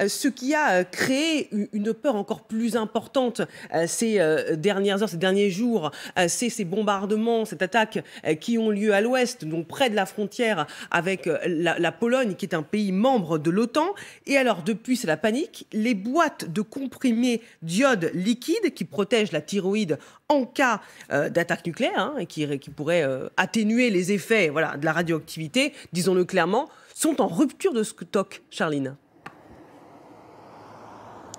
Ce qui a créé une peur encore plus importante ces dernières heures, ces derniers jours, c'est ces bombardements, cette attaque qui ont lieu à l'ouest, donc près de la frontière avec la Pologne, qui est un pays membre de l'OTAN. Et alors, depuis, c'est la panique. Les boîtes de comprimés d'iode liquide qui protègent la thyroïde en cas d'attaque nucléaire, et qui pourrait atténuer les effets de la radioactivité, disons-le clairement, sont en rupture de stock, Charline.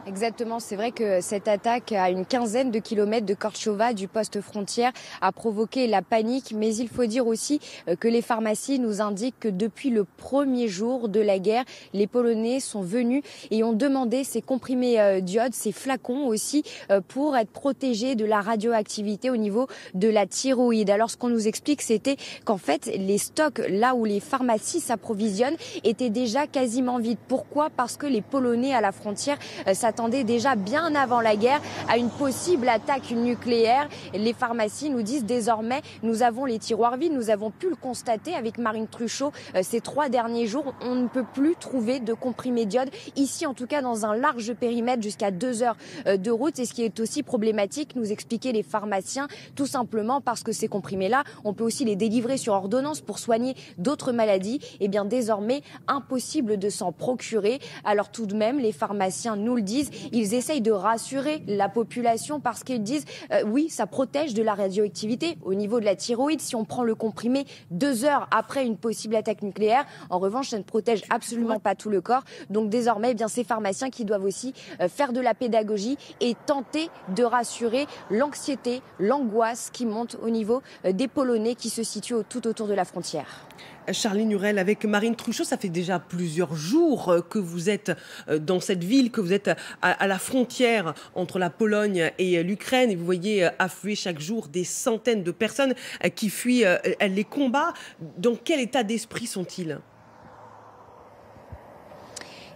Exactement, c'est vrai que cette attaque à une quinzaine de kilomètres de Korchova, du poste frontière, a provoqué la panique. Mais il faut dire aussi que les pharmacies nous indiquent que depuis le premier jour de la guerre, les Polonais sont venus et ont demandé ces comprimés d'iode, ces flacons aussi, pour être protégés de la radioactivité au niveau de la thyroïde. Alors ce qu'on nous explique, c'était qu'en fait, les stocks, là où les pharmacies s'approvisionnent, étaient déjà quasiment vides. Pourquoi ? Parce que les Polonais à la frontière s'attendaient déjà bien avant la guerre à une possible attaque nucléaire. Les pharmacies nous disent désormais, nous avons les tiroirs vides, nous avons pu le constater avec Marine Truchot ces 3 derniers jours. On ne peut plus trouver de comprimés d'iode, ici en tout cas dans un large périmètre jusqu'à 2 heures de route. Et ce qui est aussi problématique, nous expliquaient les pharmaciens, tout simplement parce que ces comprimés-là, on peut aussi les délivrer sur ordonnance pour soigner d'autres maladies. Et bien désormais, impossible de s'en procurer. Alors tout de même, les pharmaciens nous le disent, ils essayent de rassurer la population parce qu'ils disent oui, ça protège de la radioactivité au niveau de la thyroïde. Si on prend le comprimé 2 heures après une possible attaque nucléaire, en revanche, ça ne protège absolument pas tout le corps. Donc désormais, ces pharmaciens qui doivent aussi faire de la pédagogie et tenter de rassurer l'anxiété, l'angoisse qui monte au niveau des Polonais qui se situent tout autour de la frontière. Charline Hurel, avec Marine Truchot, ça fait déjà plusieurs jours que vous êtes dans cette ville, que vous êtes à la frontière entre la Pologne et l'Ukraine, et vous voyez affluer chaque jour des centaines de personnes qui fuient les combats. Dans quel état d'esprit sont-ils ?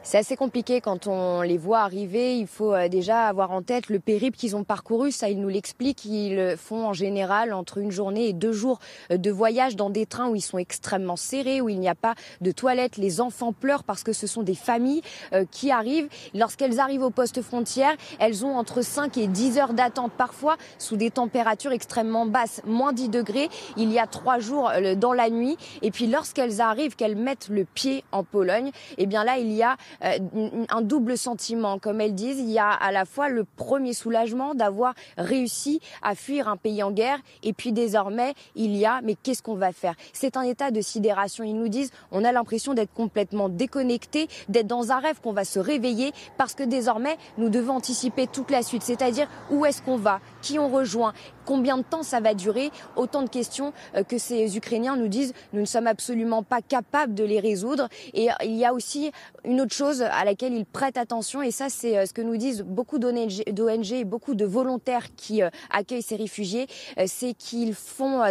C'est assez compliqué quand on les voit arriver. Il faut déjà avoir en tête le périple qu'ils ont parcouru. Ça, ils nous l'expliquent. Ils font en général entre 1 journée et 2 jours de voyage dans des trains où ils sont extrêmement serrés, où il n'y a pas de toilettes. Les enfants pleurent parce que ce sont des familles qui arrivent. Lorsqu'elles arrivent au poste frontière, elles ont entre 5 et 10 heures d'attente, parfois sous des températures extrêmement basses, moins 10 degrés. Il y a 3 jours dans la nuit. Et puis lorsqu'elles arrivent, qu'elles mettent le pied en Pologne, eh bien là, il y a un double sentiment. Comme elles disent, il y a à la fois le premier soulagement d'avoir réussi à fuir un pays en guerre, et puis désormais il y a mais qu'est-ce qu'on va faire ? C'est un état de sidération. Ils nous disent, on a l'impression d'être complètement déconnecté, d'être dans un rêve, qu'on va se réveiller parce que désormais nous devons anticiper toute la suite, c'est-à-dire où est-ce qu'on va, qui on rejoint, combien de temps ça va durer, autant de questions que ces Ukrainiens nous disent, nous ne sommes absolument pas capables de les résoudre. Et il y a aussi une autre chose à laquelle ils prêtent attention, et ça c'est ce que nous disent beaucoup d'ONG et beaucoup de volontaires qui accueillent ces réfugiés, c'est qu'ils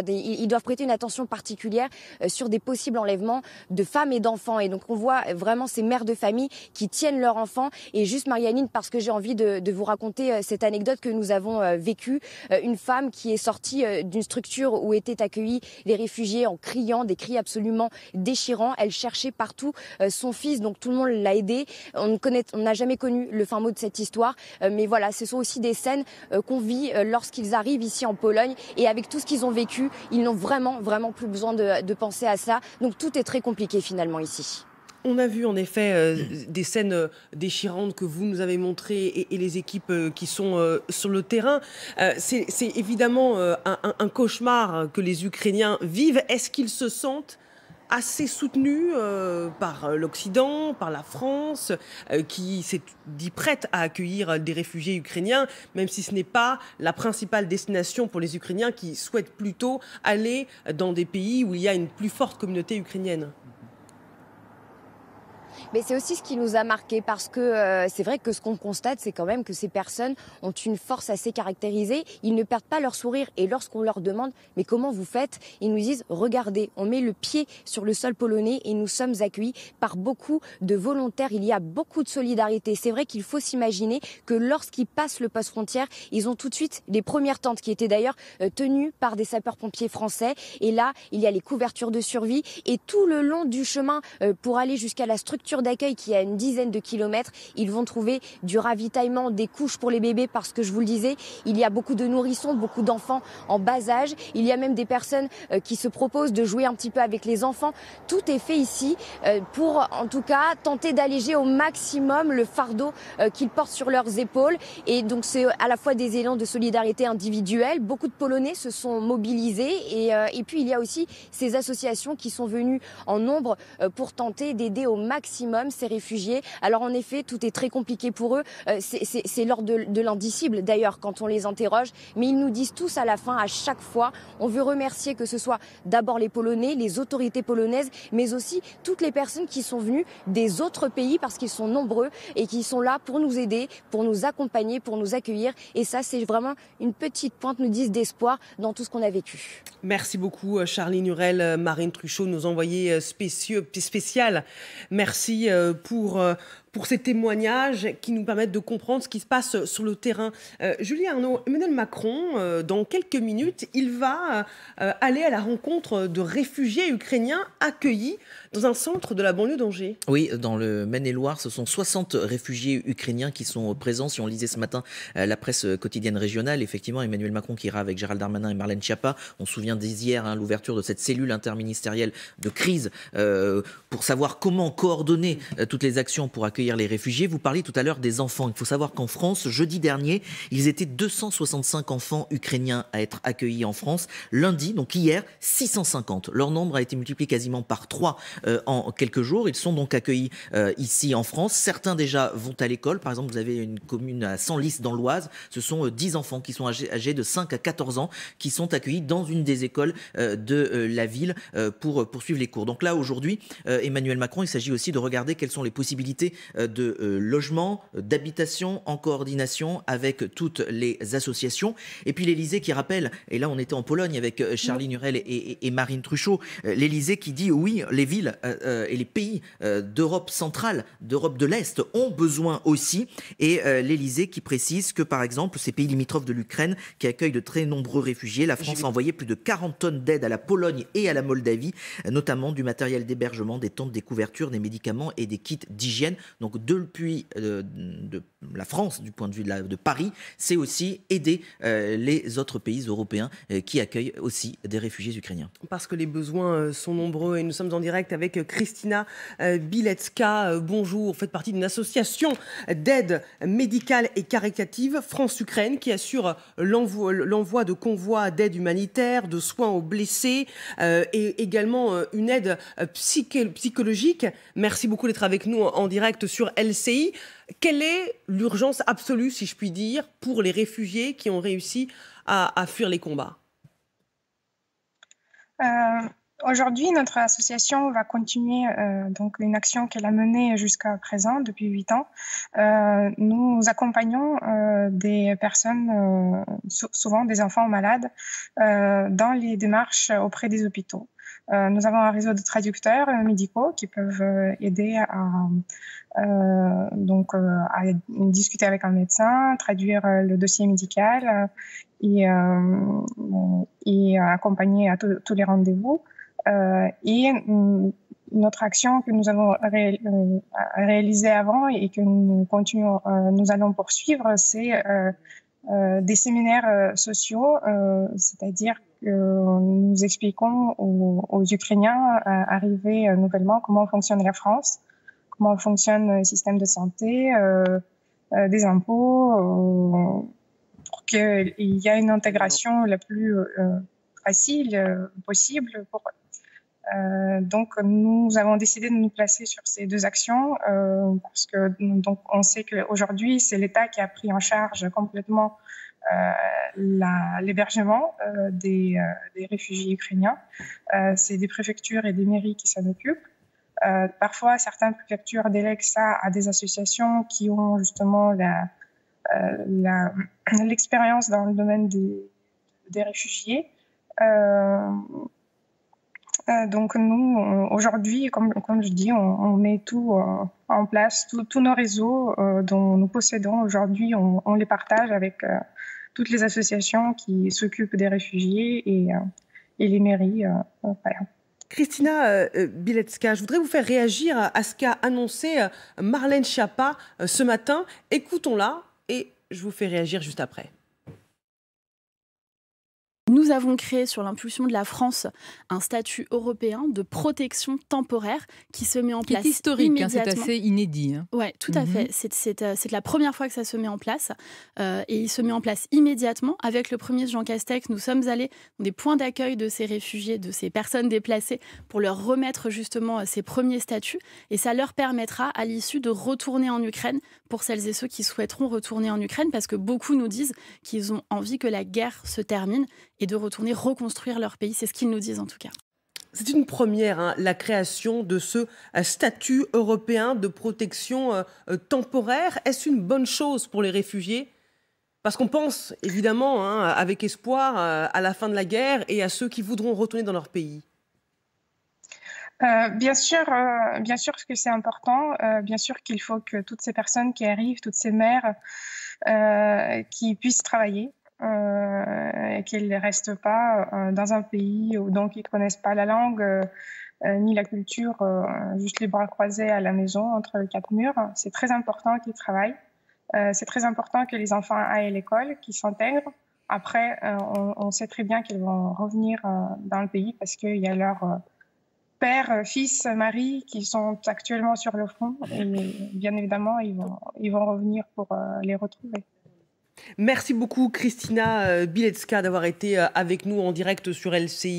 ils doivent prêter une attention particulière sur des possibles enlèvements de femmes et d'enfants. Et donc on voit vraiment ces mères de famille qui tiennent leurs enfants. Et juste Marianine, parce que j'ai envie de vous raconter cette anecdote que nous avons vécue, une femme qui est sortie d'une structure où étaient accueillis les réfugiés en criant, des cris absolument déchirants. Elle cherchait partout son fils, donc tout le monde l'a aidé. On n'a jamais connu le fin mot de cette histoire, mais voilà, ce sont aussi des scènes qu'on vit lorsqu'ils arrivent ici en Pologne, et avec tout ce qu'ils ont vécu, ils n'ont vraiment plus besoin de penser à ça. Donc tout est très compliqué finalement ici. On a vu en effet des scènes déchirantes que vous nous avez montrées, et les équipes qui sont sur le terrain. C'est évidemment un cauchemar que les Ukrainiens vivent. Est-ce qu'ils se sentent assez soutenus par l'Occident, par la France, qui s'est dit prête à accueillir des réfugiés ukrainiens, même si ce n'est pas la principale destination pour les Ukrainiens qui souhaitent plutôt aller dans des pays où il y a une plus forte communauté ukrainienne ? Mais c'est aussi ce qui nous a marqué, parce que c'est vrai que ce qu'on constate, c'est quand même que ces personnes ont une force assez caractérisée. Ils ne perdent pas leur sourire, et lorsqu'on leur demande « mais comment vous faites ?», ils nous disent « regardez, on met le pied sur le sol polonais et nous sommes accueillis par beaucoup de volontaires ». Il y a beaucoup de solidarité. C'est vrai qu'il faut s'imaginer que lorsqu'ils passent le poste frontière, ils ont tout de suite les premières tentes qui étaient d'ailleurs tenues par des sapeurs-pompiers français. Et là, il y a les couvertures de survie, et tout le long du chemin pour aller jusqu'à la structure structure d'accueil qui est à une dizaine de kilomètres. Ils vont trouver du ravitaillement, des couches pour les bébés parce que je vous le disais, il y a beaucoup de nourrissons, beaucoup d'enfants en bas âge. Il y a même des personnes qui se proposent de jouer un petit peu avec les enfants. Tout est fait ici pour en tout cas tenter d'alléger au maximum le fardeau qu'ils portent sur leurs épaules. Et donc c'est à la fois des élans de solidarité individuelle. Beaucoup de Polonais se sont mobilisés et puis il y a aussi ces associations qui sont venues en nombre pour tenter d'aider au maximum ces réfugiés. Alors en effet, tout est très compliqué pour eux. C'est l'ordre de l'indicible d'ailleurs quand on les interroge. Mais ils nous disent tous à la fin, à chaque fois, on veut remercier que ce soit d'abord les Polonais, les autorités polonaises, mais aussi toutes les personnes qui sont venues des autres pays parce qu'ils sont nombreux et qui sont là pour nous aider, pour nous accompagner, pour nous accueillir. Et ça, c'est vraiment une petite pointe, nous disent, d'espoir dans tout ce qu'on a vécu. Merci beaucoup, Charline Hurel, Marine Truchot, nos envoyés spéciales. Merci pour ces témoignages qui nous permettent de comprendre ce qui se passe sur le terrain. Julie Arnaud, Emmanuel Macron, dans quelques minutes, il va aller à la rencontre de réfugiés ukrainiens accueillis dans un centre de la banlieue d'Angers. Oui, dans le Maine-et-Loire, ce sont 60 réfugiés ukrainiens qui sont présents. Si on lisait ce matin la presse quotidienne régionale, effectivement, Emmanuel Macron qui ira avec Gérald Darmanin et Marlène Schiappa. On se souvient dès hier l'ouverture de cette cellule interministérielle de crise pour savoir comment coordonner toutes les actions pour accueillir les réfugiés. Vous parliez tout à l'heure des enfants. Il faut savoir qu'en France, jeudi dernier, ils étaient 265 enfants ukrainiens à être accueillis en France. Lundi, donc hier, 650. Leur nombre a été multiplié quasiment par 3 en quelques jours. Ils sont donc accueillis ici en France. Certains déjà vont à l'école. Par exemple, vous avez une commune à Senlis dans l'Oise. Ce sont 10 enfants qui sont âgés de 5 à 14 ans qui sont accueillis dans une des écoles de la ville pour poursuivre les cours. Donc là, aujourd'hui, Emmanuel Macron, il s'agit aussi de regarder quelles sont les possibilités de logement, d'habitation en coordination avec toutes les associations. Et puis l'Élysée qui rappelle, et là on était en Pologne avec Charline Hurel et Marine Truchot, l'Élysée qui dit oui, les villes et les pays d'Europe centrale, d'Europe de l'Est ont besoin aussi. Et l'Élysée qui précise que par exemple ces pays limitrophes de l'Ukraine qui accueillent de très nombreux réfugiés, la France a envoyé plus de 40 tonnes d'aide à la Pologne et à la Moldavie, notamment du matériel d'hébergement, des tentes, des couvertures, des médicaments et des kits d'hygiène. Donc depuis de la France, du point de vue de Paris, c'est aussi aider les autres pays européens qui accueillent aussi des réfugiés ukrainiens. Parce que les besoins sont nombreux et nous sommes en direct avec Christina Bilecka. Bonjour, vous faites partie d'une association d'aide médicale et caritative France-Ukraine qui assure l'envoi de convois d'aide humanitaire, de soins aux blessés et également une aide psychologique. Merci beaucoup d'être avec nous en direct sur LCI. Quelle est l'urgence absolue, si je puis dire, pour les réfugiés qui ont réussi à fuir les combats? Aujourd'hui, notre association va continuer donc une action qu'elle a menée jusqu'à présent, depuis 8 ans. Nous accompagnons des personnes, souvent des enfants malades, dans les démarches auprès des hôpitaux. Nous avons un réseau de traducteurs médicaux qui peuvent aider à discuter avec un médecin, traduire le dossier médical et accompagner à tous les rendez-vous. Notre action que nous avons réalisée avant et que nous allons poursuivre, c'est des séminaires sociaux, c'est-à-dire que nous expliquons aux Ukrainiens arrivés nouvellement comment fonctionne la France, comment fonctionne le système de santé, des impôts, pour qu'il y ait une intégration la plus facile possible pour eux. Donc, nous avons décidé de nous placer sur ces deux actions parce que donc on sait qu'aujourd'hui, c'est l'État qui a pris en charge complètement l'hébergement des réfugiés ukrainiens. C'est des préfectures et des mairies qui s'en occupent. Parfois, certaines préfectures délèguent ça à des associations qui ont justement l'expérience dans le domaine des réfugiés. Donc nous, aujourd'hui, comme je dis, on met tout en place, tous nos réseaux dont nous possédons aujourd'hui, on les partage avec toutes les associations qui s'occupent des réfugiés et les mairies. Voilà. Christina Bilecka, je voudrais vous faire réagir à ce qu'a annoncé Marlène Schiappa ce matin. Écoutons-la et je vous fais réagir juste après. Nous avons créé sur l'impulsion de la France un statut européen de protection temporaire qui se met en place qui est historique, immédiatement. c'est assez inédit. Oui, tout à fait. C'est la première fois que ça se met en place et il se met en place immédiatement. Avec le Premier Jean Castex, nous sommes allés dans des points d'accueil de ces réfugiés, de ces personnes déplacées pour leur remettre justement ces premiers statuts et ça leur permettra à l'issue de retourner en Ukraine pour celles et ceux qui souhaiteront retourner en Ukraine parce que beaucoup nous disent qu'ils ont envie que la guerre se termine et de retourner reconstruire leur pays. C'est ce qu'ils nous disent en tout cas. C'est une première, hein, la création de ce statut européen de protection temporaire. Est-ce une bonne chose pour les réfugiés ? Parce qu'on pense évidemment, hein, avec espoir, à la fin de la guerre et à ceux qui voudront retourner dans leur pays. Bien sûr que c'est important. Bien sûr qu'il faut que toutes ces personnes qui arrivent, toutes ces mères qui puissent travailler, et qu'ils ne restent pas dans un pays où donc ils ne connaissent pas la langue ni la culture, juste les bras croisés à la maison entre quatre murs. C'est très important qu'ils travaillent. C'est très important que les enfants aillent à l'école, qu'ils s'intègrent. Après, on sait très bien qu'ils vont revenir dans le pays parce qu'il y a leur père, fils, mari qui sont actuellement sur le front. Et bien évidemment, ils vont revenir pour les retrouver. Merci beaucoup Christina Bilecka d'avoir été avec nous en direct sur LCI.